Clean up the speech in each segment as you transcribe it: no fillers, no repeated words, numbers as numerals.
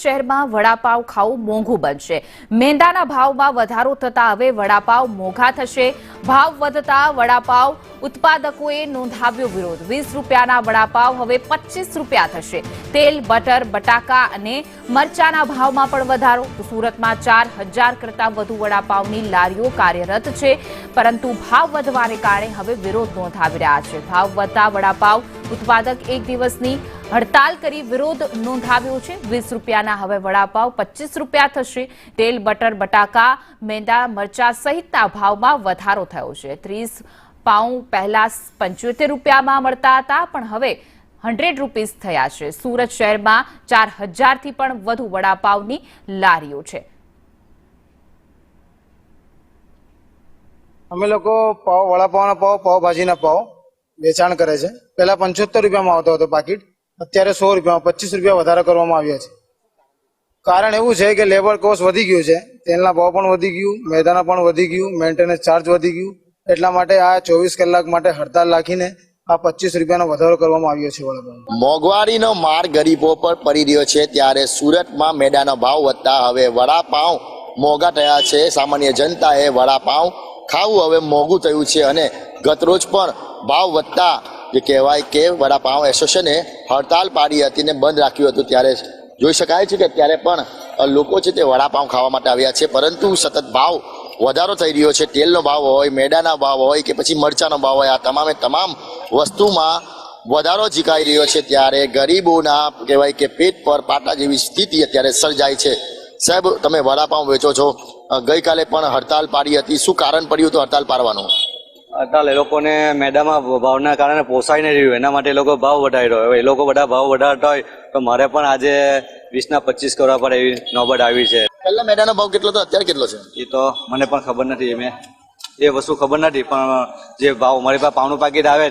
શહેરમાં વડાપાવ ખાવું મોંઘું બનશે। મેંદાના ભાવમાં વધારો થતા હવે વડાપાવ મોંઘા થશે। ભાવ વધતા વડાપાવ ઉત્પાદકોએ નોંધાવ્યો વિરોધ। 20 રૂપિયાના વડાપાવ હવે 25 રૂપિયા થશે। તેલ, બટર, બટાકા અને મરચાના ભાવમાં પણ વધારો। સુરતમાં 4000 કરતાં વધુ વડાપાવની લારીઓ કાર્યરત છે, પરંતુ ભાવ વધવાને કારણે હવે વિરોધ નોંધાવી રહ્યા છે। ભાવ વધતા વડાપાવ ઉત્પાદક એક દિવસની હડતાલ કરી વિરોધ નોંધાવ્યો છે। 20 રૂપિયાના હવે વડાપાવ 25 રૂપિયા થશે। તેલ, બટર, બટાકા, મેંદા, મરચા સહિતના ભાવમાં વધારો થયો છે। 30 પાઉં પહેલા 75 રૂપિયામાં મળતા હતા, પણ હવે 100 રૂપીસ થયા છે। સુરત શહેરમાં 4000થી પણ વધુ વડાપાવની લારીઓ છે। અમે લોકો પાવ, વડાપાવના પાવ, પાવભાજીના પાવ વેચાણ કરે છે। પહેલા 75 રૂપિયામાં આવતો હતો પાકીટ, અત્યારે 100 રૂપિયામાં 25 રૂપિયા વધારો કરવામાં આવ્યા છે। કારણ એવું છે કે લેબર કોસ્ટ વધી ગયું છે, તેલના ભાવ પણ વધી ગયું, મેદાના પણ વધી ગયું, મેન્ટેનન્સ ચાર્જ વધી ગયું, એટલા માટે આ 24 કલાક માટે હડતાલ રાખીને આ 25 રૂપિયાનો વધારો કરવામાં આવ્યો છે। વડાપાવ મોંઘવારીનો માર ગરીબો પર પડી રહ્યો છે, ત્યારે સુરતમાં મેદાનો ભાવ વધતા હવે વડાપાવ મોંઘા થયા છે। સામાન્ય જનતાએ વડાપાવ ખાવું હવે મોંઘું થયું છે અને ગતરોજ પણ ભાવ વધતા જે કહેવાય કે વડાપાવ એસોસિએશને હડતાલ પાડી હતી ને બંધ રાખ્યું હતું। ત્યારે જોઈ શકાય છે કે ત્યારે પણ લોકો છે તે વડાપાવ ખાવા માટે આવ્યા છે, પરંતુ સતત ભાવ વધારો થઈ રહ્યો છે। તેલનો ભાવ હોય, મેદાના ભાવ હોય કે પછી મરચાનો ભાવ હોય, આ તમામે તમામ વસ્તુમાં વધારો ઝીકાઈ રહ્યો છે। ત્યારે ગરીબોના કહેવાય કે પેટ પર પાટા જેવી સ્થિતિ અત્યારે સર્જાય છે। સાહેબ, તમે વડાપાવ વેચો છો, ગઈકાલે પણ હડતાલ પાડી હતી, શું કારણ પડ્યું હતું હડતાલ પાડવાનું? હડતાલ એ લોકોને મેદામાં ભાવના કારણે પોસાઈ નહીં રહ્યું, એના માટે એ લોકો ભાવ વધારી રહ્યો। હવે એ લોકો બધા ભાવ વધારતા હોય તો મારે પણ આજે 20ના 25 કરવા પડે એવી નોબત આવી છે। પહેલા મેદાનો ભાવ કેટલો હતો, અત્યારે કેટલો છે? એ તો મને પણ ખબર નથી, એ વસ્તુ ખબર નથી, પણ જે ભાવ મારી પાસે પાવનું પાકીટ આવે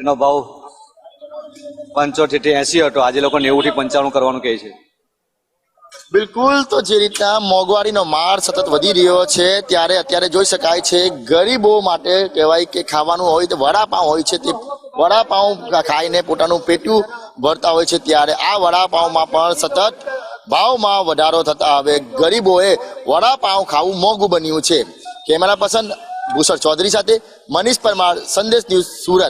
એનો ભાવ 75 થી 80 હતો, આજે લોકો 90 થી 95 કરવાનું કહે છે। બિલકુલ, તો જે રીતના મોંઘવારીનો માર સતત વધી રહ્યો છે, ત્યારે અત્યારે જોઈ શકાય છે ગરીબો માટે કહેવાય કે ખાવાનું હોય તો વડાપાવ હોય છે, તે વડાપાવ ખાઈને પોતાનું પેટું ભરતા હોય છે। ત્યારે આ વડાપાવમાં પણ સતત ભાવમાં વધારો થતા હવે ગરીબોએ વડાપાવ ખાવું મોંઘું બન્યું છે। કેમેરા પર્સન ભૂષણ ચૌધરી સાથે મનીષ પરમાર, સંદેશ ન્યૂઝ, સુરત।